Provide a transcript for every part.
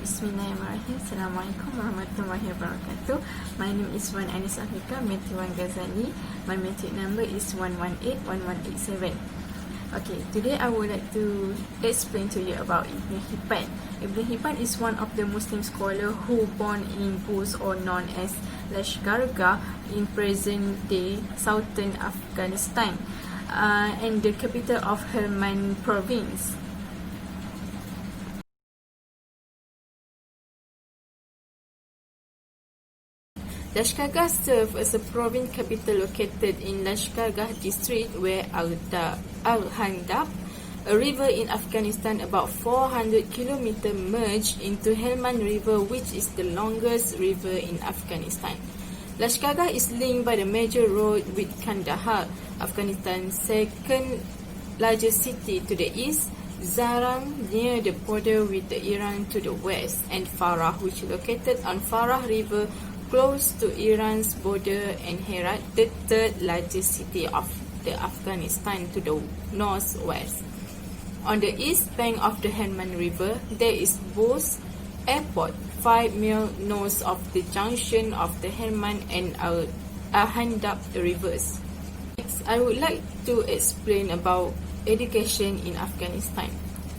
Bismillahirrahmanirrahim. Assalamualaikum warahmatullahi wabarakatuh. My name is Wan Anis Afrika, Metric 1 Ghazali. My metric number is 1181187. Okay, today I would like to explain to you about Ibn Hibban. Ibn Hibban is one of the Muslim scholars who born in Buz, or known as Lashkargah, in present-day southern Afghanistan, and the capital of Helmand province. Lashkargah serves as a province capital located in Lashkargah district, where Al-Handab, a river in Afghanistan about 400 km, merged into Helmand River, which is the longest river in Afghanistan. Lashkargah is linked by the major road with Kandahar, Afghanistan's second largest city, to the east, Zaram, near the border with Iran, to the west, and Farah, which is located on Farah River, close to Iran's border, and Herat, the third largest city of the Afghanistan, to the northwest. On the east bank of the Helmand River, there is Buz Airport, 5 miles north of the junction of the Helmand and Al-Handab rivers. Next, I would like to explain about education in Afghanistan.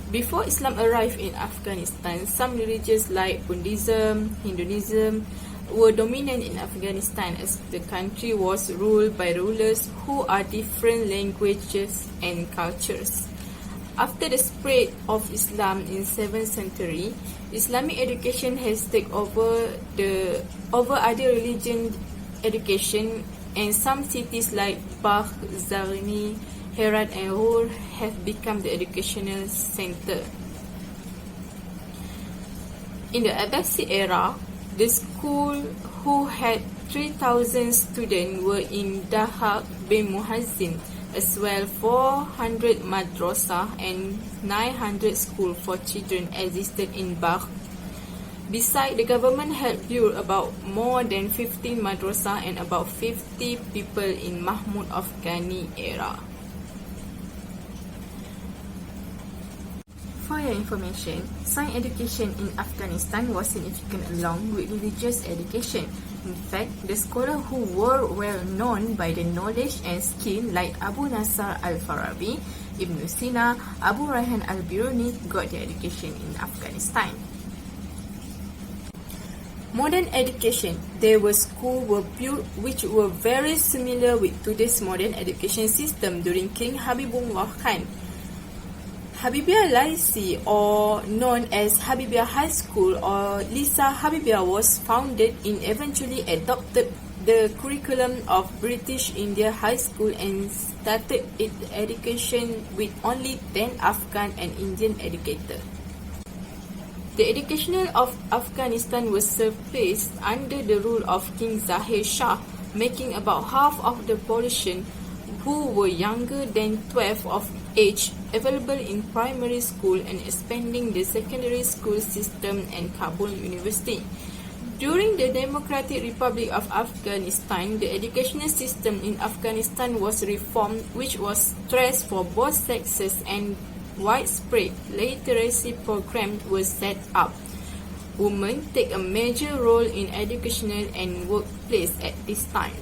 Before Islam arrived in Afghanistan, some religions like Buddhism, Hinduism were dominant in Afghanistan, as the country was ruled by rulers who are different languages and cultures. After the spread of Islam in 7th century, Islamic education has taken over other religion education, and some cities like Bagh, Zarni, Herat and Ghor have become the educational center. In the Abbasid era, the school, who had 3,000 students, were in Dahaq bin Muhazzin, as well 400 madrasah and 900 schools for children existed in Bagh. Besides, the government had built about more than 15 madrasah and about 50 people in Mahmud Afghani era. For your information, science education in Afghanistan was significant along with religious education. In fact, the scholars who were well known by their knowledge and skill, like Abu Nasr al-Farabi, Ibn Sina, Abu Rayhan al-Biruni, got their education in Afghanistan. Modern education. There were schools were built which were very similar with today's modern education system during King Habibullah Khan. Habibiyah Lycée, or known as Habibiyah High School or Lisa Habibiyah, was founded and eventually adopted the curriculum of British India High School and started its education with only 10 Afghan and Indian educators. The education of Afghanistan was surfaced under the rule of King Zahir Shah, making about half of the population who were younger than 12 of age available in primary school, and expanding the secondary school system and Kabul University. During the Democratic Republic of Afghanistan, the educational system in Afghanistan was reformed, which was stressed for both sexes, and widespread literacy programs were set up. Women take a major role in educational and workplace at this time.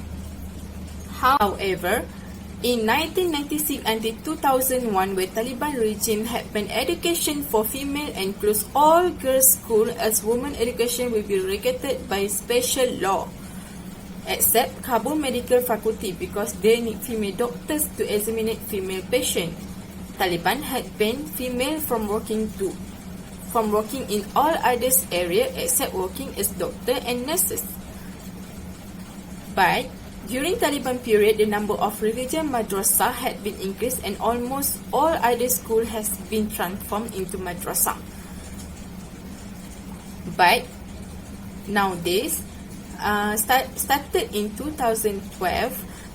However, in 1996 until 2001, where Taliban regime had banned education for female and closed all girls' schools, as women education will be regulated by special law, except Kabul Medical Faculty, because they need female doctors to examine female patients. Taliban had banned female from working in all other areas except working as doctors and nurses. But during Taliban period, the number of religious madrasah had been increased, and almost all other schools has been transformed into madrasah. But nowadays, started in 2012,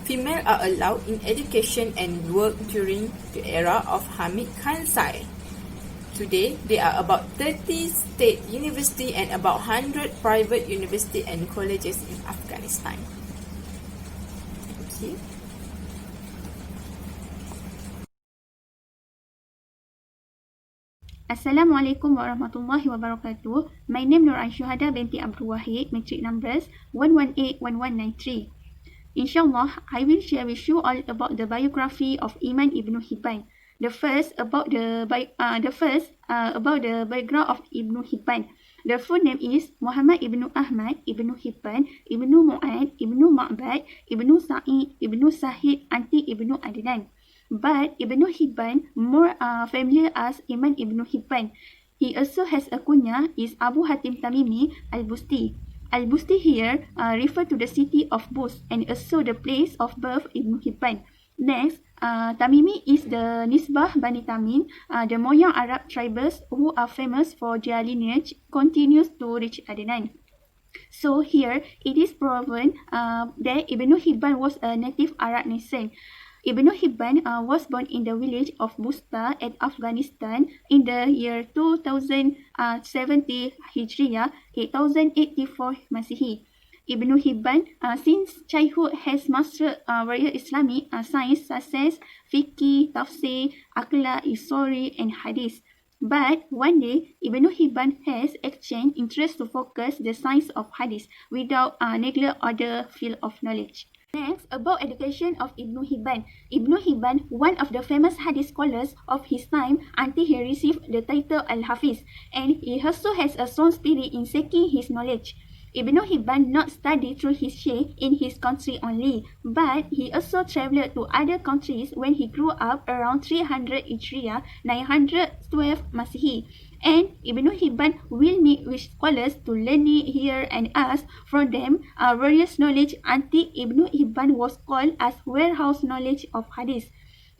females are allowed in education and work during the era of Hamid Karzai. Today, there are about 30 state universities and about 100 private universities and colleges in Afghanistan. Thank you. Assalamualaikum warahmatullahi wabarakatuh. My name Nur Aishuhada binti Abdul Wahid, matric numbers 1181193. Inshallah, I will share with you all about the biography of Imam Ibn Hibban. The first about the background of Ibn Hibban. The full name is Muhammad Ibn Ahmad Ibn Hibban Ibn Mu'ad Ibn Ma'bad Ibn Sa'id Ibn Sahid Anti Ibn Adnan. But Ibn Hibban, more familiar as Imam Ibn Hibban. He also has a kunya is Abu Hatim Tamimi Al-Busti. Al-Busti here refer to the city of Bust and also the place of birth Ibn Hibban. Next, Tamimi is the Nisbah Bani Tamim, the Moyang Arab tribes who are famous for their lineage continues to reach Adnan. So here it is proven that Ibn Hibban was a native Arab nation. Ibn Hibban was born in the village of Busta at Afghanistan in the year 2070 Hijriah, 8084 Masihi. Ibn Hibban since childhood has mastered various Islamic science such as fiqh, tafsir, akhlaq, history and hadith. But one day, Ibn Hibban has exchanged interest to focus the science of hadith without neglect other field of knowledge. Next, about education of Ibn Hibban. Ibn Hibban, one of the famous hadith scholars of his time until he received the title Al-Hafiz, and he also has a strong spirit in seeking his knowledge. Ibn Hibban not studied through his sheikh in his country only, but he also travelled to other countries when he grew up around 300 Hijriah, 912 Masihi. And Ibn Hibban will meet with scholars to learn, hear and ask from them various knowledge until Ibn Hibban was called as warehouse knowledge of hadith.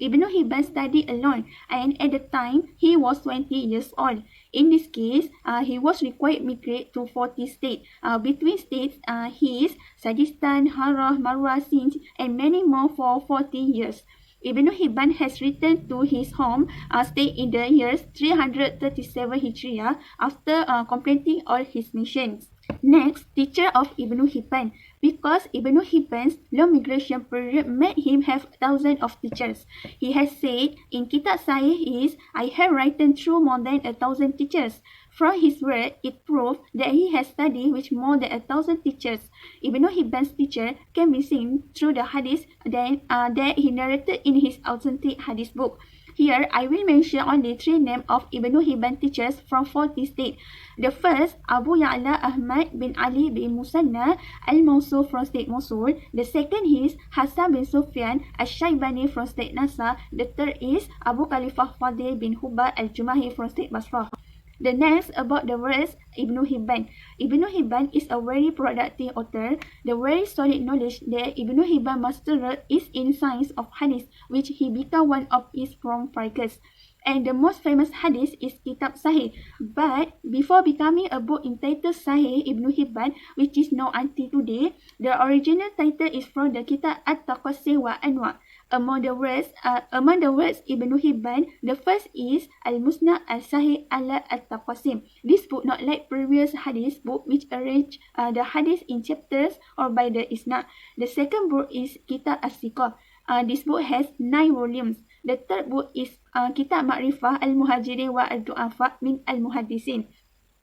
Ibn Hibban studied alone and at the time he was 20 years old. In this case, he was required to migrate to 40 states. Between states, he is Sajistan, Harrah, Marwa, Sindh and many more for 40 years. Ibn Hibban has returned to his home state in the years 337 Hijriah after completing all his missions. Next, teacher of Ibn Hibban. Because Ibn Hibban's long migration period made him have thousands of teachers. He has said in Kitab Sahih is, I have written through more than 1,000 teachers. From his word, it proves that he has studied with more than 1,000 teachers. Ibn Hibban's teacher can be seen through the hadith that he narrated in his authentic hadith book. Here, I will mention only 3 names of Ibn Hibban teachers from 40 states. The first, Abu Ya'la Ahmad bin Ali bin Musanna al-Mawsul from state Mosul. The second is Hassan bin Sufyan al-Shaybani from state Nasr. The third is Abu Khalifah Fadil bin Hubbab al-Jumahi from state Basrah. The next about the verse Ibn Hibban. Ibn Hibban is a very productive author. The very solid knowledge that Ibn Hibban mastered is in science of hadith, which he became one of his strong figures. And the most famous hadith is Kitab Sahih. But before becoming a book entitled Sahih Ibn Hibban, which is known until today, the original title is from the Kitab At-Taqassi wa Anwa. Among the words Ibn Hibban, the first is Al-Musnad Al-Sahih ala At-Taqasim. This book not like previous hadith book which arrange the hadith in chapters or by the isnad. The second book is Kitab As-Siqah. This book has 9 volumes. The third book is Kitab Ma'rifah Al-Muhajirin wa Al-Du'afa min Al-Muhaddisin.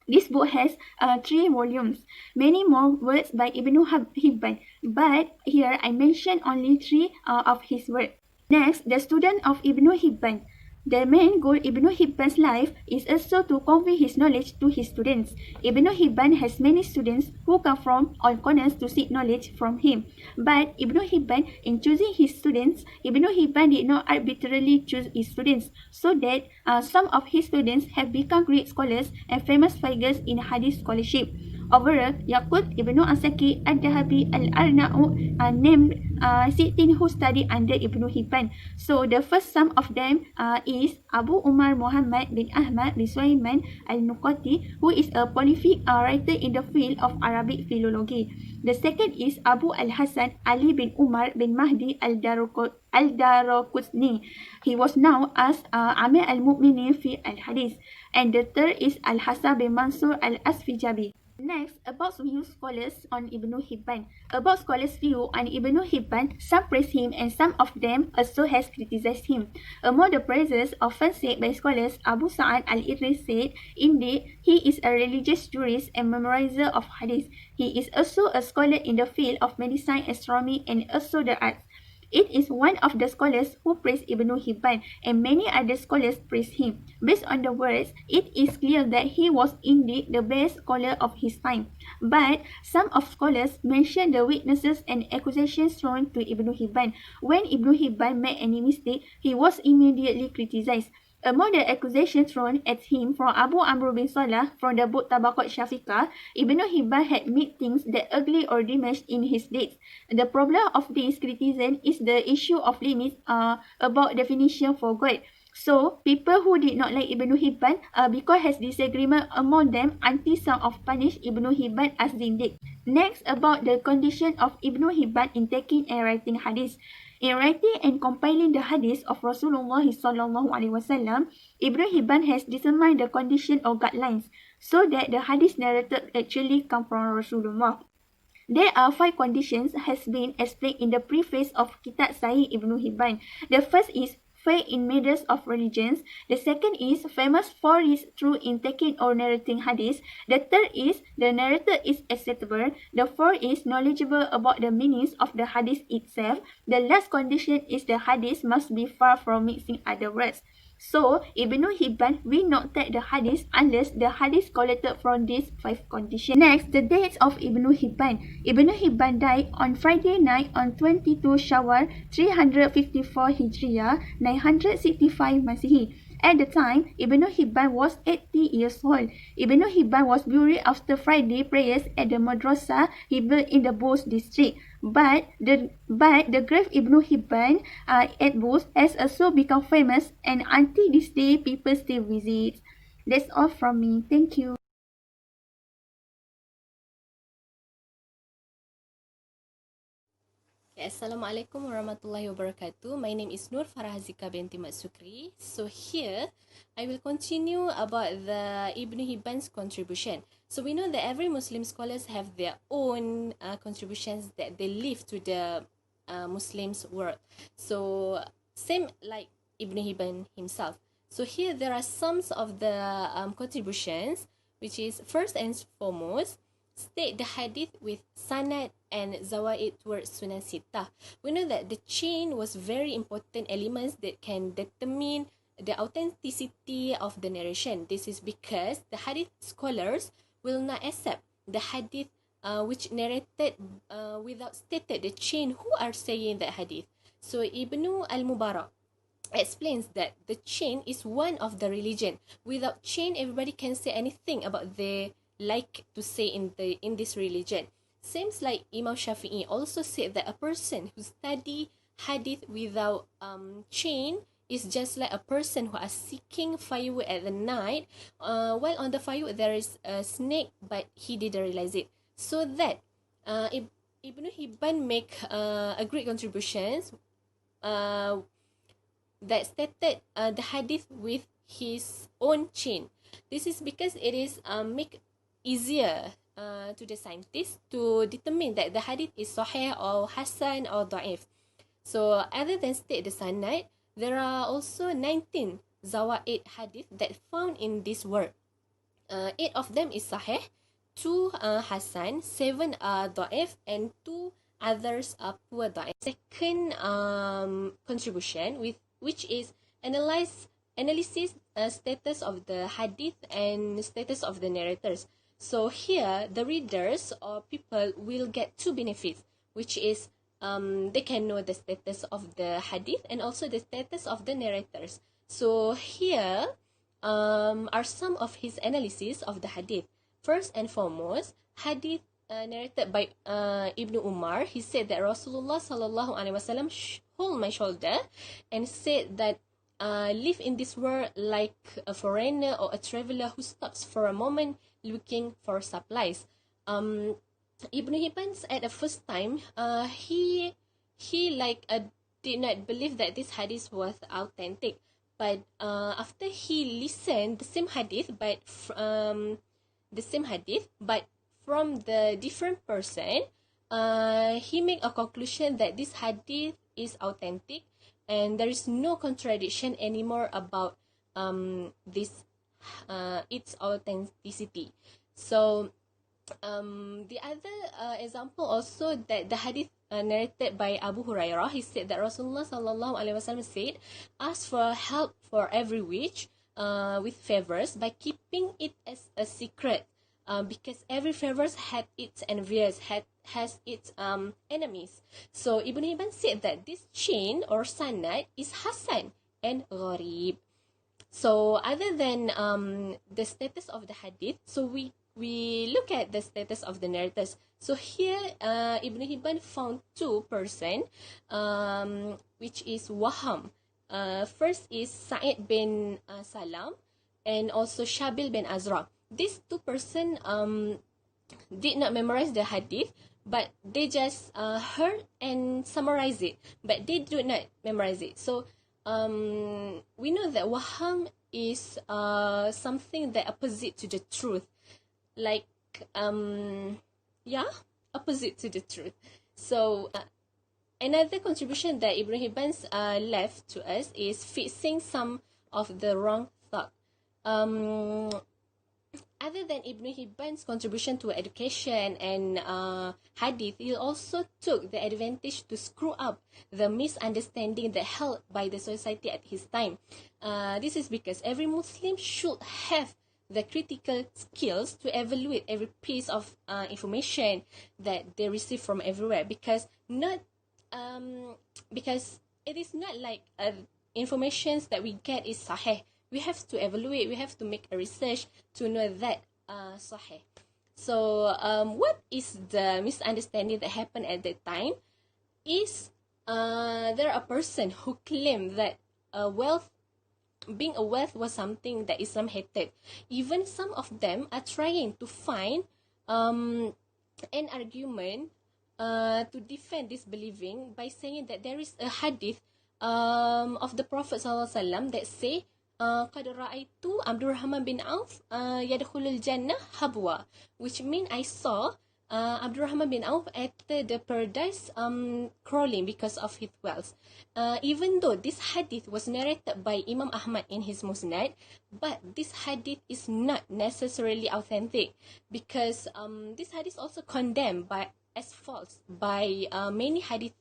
This book has 3 volumes. Many more words by Ibn Hibban, but here I mention only 3 of his works. Next, the student of Ibn Hibban. The main goal Ibn Hibban's life is also to convey his knowledge to his students. Ibn Hibban has many students who come from all corners to seek knowledge from him. But Ibn Hibban, in choosing his students, Ibn Hibban did not arbitrarily choose his students, so that some of his students have become great scholars and famous figures in hadith scholarship. Overall, Yaqut Ibn Asakir Al-Dahabi Al-Arnaud named 16 who studied under Ibn Hibban. So the first some of them is Abu Umar Muhammad bin Ahmad bin Sulaiman Al-Nuqati, who is a prolific writer in the field of Arabic philology. The second is Abu Al-Hasan Ali bin Umar bin Mahdi Al-Daraqutni. He was known as Amir al-Mu'minin fi al-Hadith. And the third is Al-Hasan bin Mansur al-Asfijabi. Next, about view scholars on Ibn Hibban. About scholars' view on Ibn Hibban, some praise him and some of them also has criticized him. Among the praises often said by scholars, Abu Sa'ad al-Idris said, indeed, he is a religious jurist and memorizer of hadith. He is also a scholar in the field of medicine, astronomy, and also the arts. It is one of the scholars who praised Ibn Hibban, and many other scholars praised him. Based on the words, it is clear that he was indeed the best scholar of his time. But some of scholars mention the weaknesses and accusations thrown to Ibn Hibban. When Ibn Hibban made any mistake, he was immediately criticized. Among the accusations thrown at him from Abu Amr bin Salah from the book Tabaqat Syafiqah, Ibn Hibban had made things that ugly or damaged in his dates. The problem of this criticism is the issue of limits about definition for God. So, people who did not like Ibn Hibban because has disagreement among them until some of punish Ibn Hibban as zindiq. Next, about the condition of Ibn Hibban in taking and writing hadith. In writing and compiling the hadith of Rasulullah sallallahu alaihi wasallam, Ibn Hibban has determined the condition or guidelines so that the hadith narrated actually come from Rasulullah. There are 5 conditions has been explained in the preface of Kitab Sahih Ibn Hibban. The first is faith in matters of religions. The second is famous for his truth in taking or narrating hadith. The third is the narrator is acceptable. The fourth is knowledgeable about the meanings of the hadith itself. The last condition is the hadith must be far from mixing other words. So, Ibn Hibban will not take the hadith unless the hadith collected from these 5 conditions. Next, the dates of Ibn Hibban. Ibn Hibban died on Friday night on 22 Shawwal 354 Hijriah 965 Masihi. At the time, Ibn Hibban was 80 years old. Ibn Hibban was buried after Friday prayers at the madrasah he built in the Bos district. But the grave Ibn Hibban at Bos has also become famous, and until this day, people still visit. That's all from me. Thank you. Assalamualaikum warahmatullahi wabarakatuh. My name is Nur Farahazika binti Mat Sukri. So here, I will continue about the Ibn Hibban's contribution. So we know that every Muslim scholars have their own contributions that they leave to the Muslims' world. So same like Ibn Hibban himself. So here there are some of the contributions, which is first and foremost, state the hadith with sanad and zawaid towards sunan sittah. We know that the chain was very important elements that can determine the authenticity of the narration. This is because the hadith scholars will not accept the hadith which narrated without stated the chain who are saying that hadith. So Ibn al-Mubarak explains that the chain is one of the religion. Without chain, everybody can say anything about their like to say in this religion. Seems like Imam Shafi'i also said that a person who study hadith without chain is just like a person who are seeking firewood at the night. While on the firewood there is a snake, but he didn't realize it. So that Ibn Hibban make a great contributions that stated the hadith with his own chain. This is because it is make easier to the scientists to determine that the hadith is sahih or hasan or da'if. So other than state the sanad, there are also 19 zawaid hadith that found in this work. 8 of them is sahih, 2 are hasan, 7 are da'if, and 2 others are poor da'if. Second contribution which is analysis status of the hadith and status of the narrators. So here, the readers or people will get 2 benefits, which is they can know the status of the hadith and also the status of the narrators. So here are some of his analysis of the hadith. First and foremost, hadith narrated by Ibn Umar. He said that Rasulullah sallallahu alaihi wasallam hold my shoulder and said that live in this world like a foreigner or a traveler who stops for a moment looking for supplies. Ibn Hibban at the first time, he did not believe that this hadith was authentic, but after he listened the same hadith, but from the different person, he make a conclusion that this hadith is authentic and there is no contradiction anymore about this its authenticity. So the other example also, that the hadith narrated by Abu Hurairah, he said that Rasulullah sallallahu alaihi wasallam said, "Ask for help for every wish with favors by keeping it as a secret, because every favors had its envious, has its enemies." So Ibn Hibban said that this chain or sanad is Hasan and Gharib. So other than the status of the hadith, so we look at the status of the narrators. So here Ibn Hibban found two person, which is Waham. First is Sa'id bin Salam and also Shabil bin Azra. These two person did not memorize the hadith, but they just heard and summarize it, but they do not memorize it. So we know that Waham is something that opposite to the truth, like opposite to the truth. So another contribution that Ibn Hibban's left to us is fixing some of the wrong thought. Other than Ibn Hibban's contribution to education and hadith, he also took the advantage to screw up the misunderstanding that held by the society at his time. This is because every Muslim should have the critical skills to evaluate every piece of information that they receive from everywhere, because it is not like information that we get is sahih. We have to evaluate, we have to make a research to know that sahih. So what is the misunderstanding that happened at that time is there are a person who claimed that being a wealth was something that Islam hated. Even some of them are trying to find an argument to defend this believing by saying that there is a hadith of the Prophet ﷺ that say قَدْ رَأَيْتُ Abdurrahman bin Auf يَدْخُلُ الْجَنَّةِ habwa, which mean I saw Abdurrahman bin Auf enter the paradise crawling because of his wealth. Even though this hadith was narrated by Imam Ahmad in his Musnad, but this hadith is not necessarily authentic, because this hadith also condemned as false by many hadith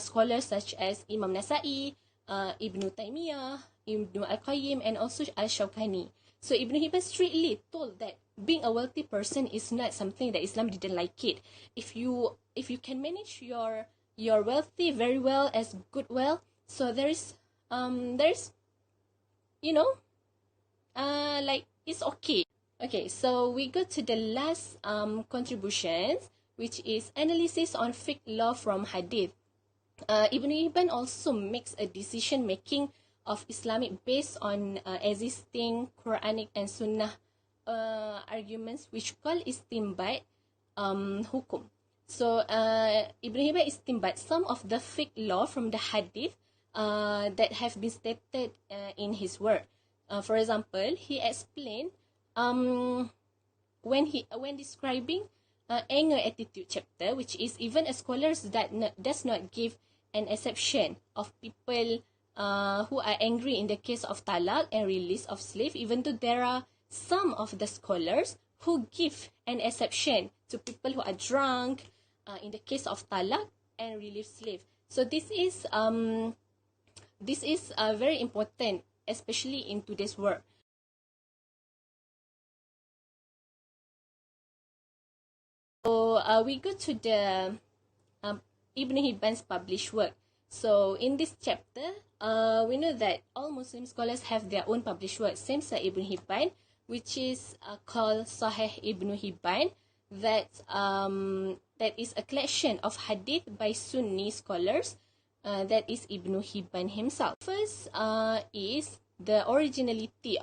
scholars such as Imam Nasa'i, Ibn Taymiyyah, Ibn Al-Qayyim, and also Al-Shawkani. So Ibn Hibban strictly told that being a wealthy person is not something that Islam didn't like it. If you can manage your wealthy very well as good well, so there's like it's okay. Okay, so we go to the last contributions, which is analysis on fiqh law from hadith. Ibn Hibban also makes a decision making of Islamic based on existing Quranic and Sunnah arguments, which call istinbat hukum. So Ibn Hibban istinbat some of the fiqh law from the hadith that have been stated in his work. For example, he explained when describing anger attitude chapter, which is even a scholar that does not give an exception of people who are angry in the case of talaq and release of slave, even though there are some of the scholars who give an exception to people who are drunk in the case of talaq and release slave. So this is very important, especially in today's world. So we go to the Ibn Hibban's published work. So in this chapter, we know that all Muslim scholars have their own published work. Same as Ibn Hibban, which is called Sahih Ibn Hibban, that is a collection of hadith by Sunni scholars. That is Ibn Hibban himself. First is the originality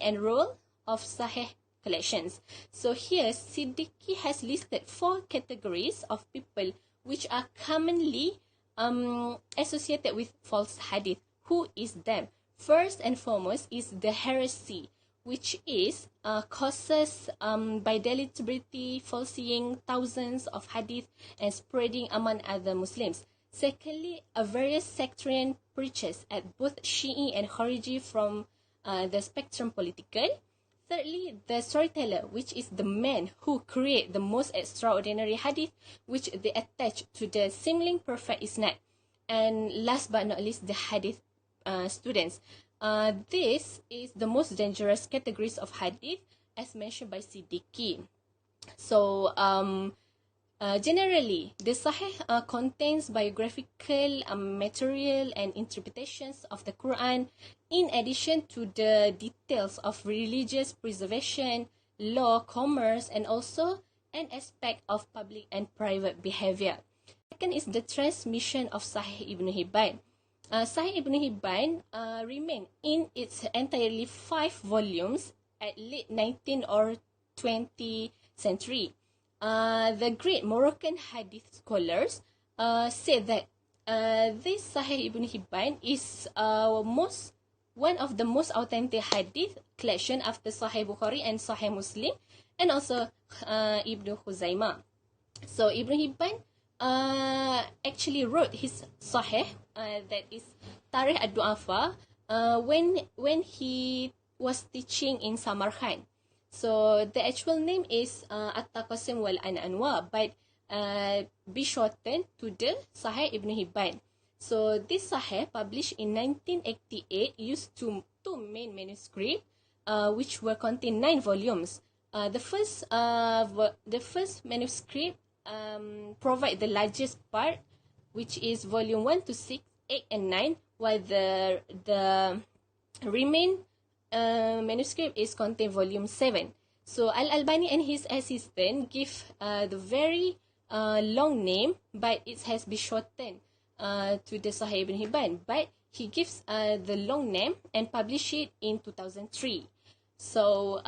and role of Sahih collections. So here Siddiqui has listed 4 categories of people which are commonly associated with false hadith. Who is them? First and foremost is the heresy, which is causes by deliberately falsifying thousands of hadith and spreading among other Muslims. Secondly, a various sectarian preachers at both Shi'i and Khariji from the spectrum political. Thirdly, the storyteller, which is the man who create the most extraordinary hadith, which they attach to the seemingly perfect isnad. And last but not least, the hadith students. This is the most dangerous categories of hadith, as mentioned by Siddiqui. So, generally, the Sahih contains biographical material and interpretations of the Quran, in addition to the details of religious preservation, law, commerce, and also an aspect of public and private behavior. Second is the transmission of Sahih Ibn Hibban. Sahih Ibn Hibban remained in its entirely 5 volumes at late 19th or 20th century. The great Moroccan hadith scholars said that this Sahih Ibn Hibban is one of the most authentic hadith collection after Sahih Bukhari and Sahih Muslim, and also Ibn Khuzaimah. So Ibn Hibban actually wrote his Sahih, that is Tarikh ad-Du'afa, when he was teaching in Samarkand. So the actual name is At-Taqasim wal Anwa, but be shortened to the Sahih Ibn Hibban. So this Sahih, published in 1988, used two main manuscripts, which were contained 9 volumes. The first manuscript provide the largest part, which is volume 1 to 6, 8 and 9, while the remain manuscript is contained volume 7. So Al-Albani and his assistant give the very long name, but it has been shortened to the Sahih Ibn Hibban, but he gives the long name and publish it in 2003. So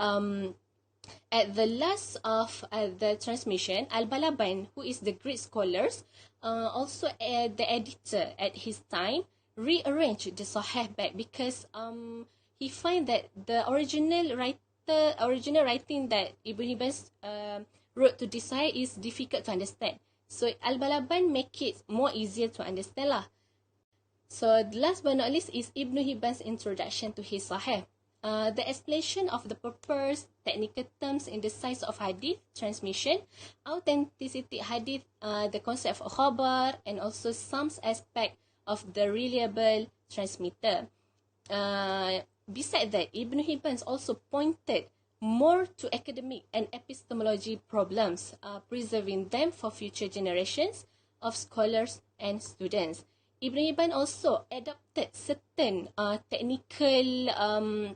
at the last of the transmission, Al-Balaban, who is the great scholars, also the editor at his time, rearranged the Sahih back because he find that the original writing that Ibn Hibban wrote to this Sahih is difficult to understand. So Al-Balaban make it more easier to understand lah. So last but not least is Ibn Hibban's introduction to his Sahih. The explanation of the purpose, technical terms in the science of hadith transmission, authenticity hadith, the concept of khabar, and also some aspect of the reliable transmitter. Besides that, Ibn Hibban also pointed more to academic and epistemology problems, preserving them for future generations of scholars and students. Ibn Hibban also adopted certain technical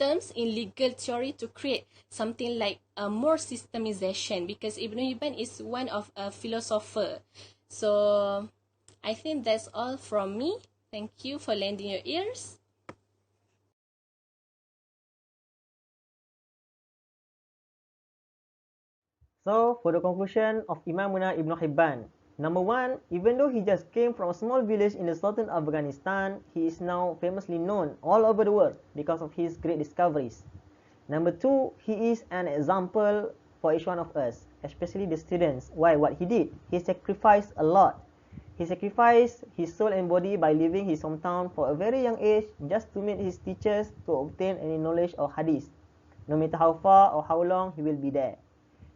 terms in legal theory to create something like more systemization, because Ibn Hibban is one of a philosopher. So I think that's all from me. Thank you for lending your ears. So, for the conclusion of Imam Ibn Hibban, number 1, even though he just came from a small village in the southern Afghanistan, he is now famously known all over the world because of his great discoveries. Number 2, he is an example for each one of us, especially the students. Why? What he did? He sacrificed a lot. He sacrificed his soul and body by leaving his hometown for a very young age just to meet his teachers to obtain any knowledge of hadith. No matter how far or how long, he will be there.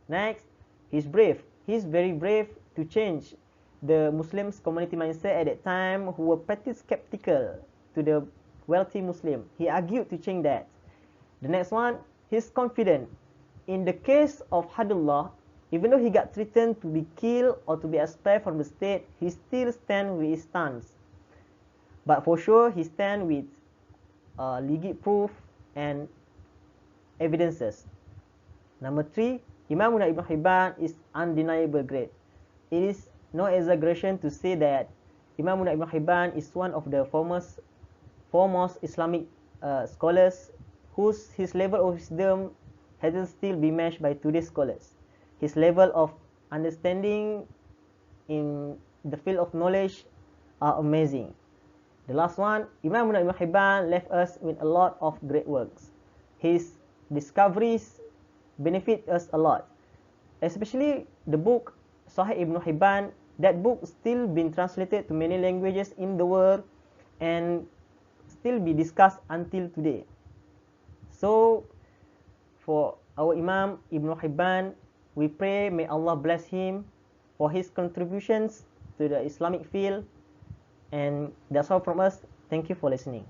Next, he's brave. He's very brave to change the Muslims community mindset at that time, who were pretty skeptical to the wealthy Muslim. He argued to change that. The next one, he's confident. In the case of Hadullah, even though he got threatened to be killed or to be expelled from the state, he still stands with his stance. But for sure, he stands with legit proof and evidences. Number 3, Imam Ibn Hibban is undeniable great. It is no exaggeration to say that Imam Ibn Hibban is one of the foremost Islamic scholars his level of wisdom hasn't still been matched by today's scholars. His level of understanding in the field of knowledge are amazing. The last one, Imam Ibn Hibban left us with a lot of great works. his discoveries benefit us a lot, especially the book Sahih Ibn Hibban. That book still been translated to many languages in the world and still be discussed until today. So for our Imam Ibn Hibban, we pray may Allah bless him for his contributions to the Islamic field. And that's all from us. Thank you for listening.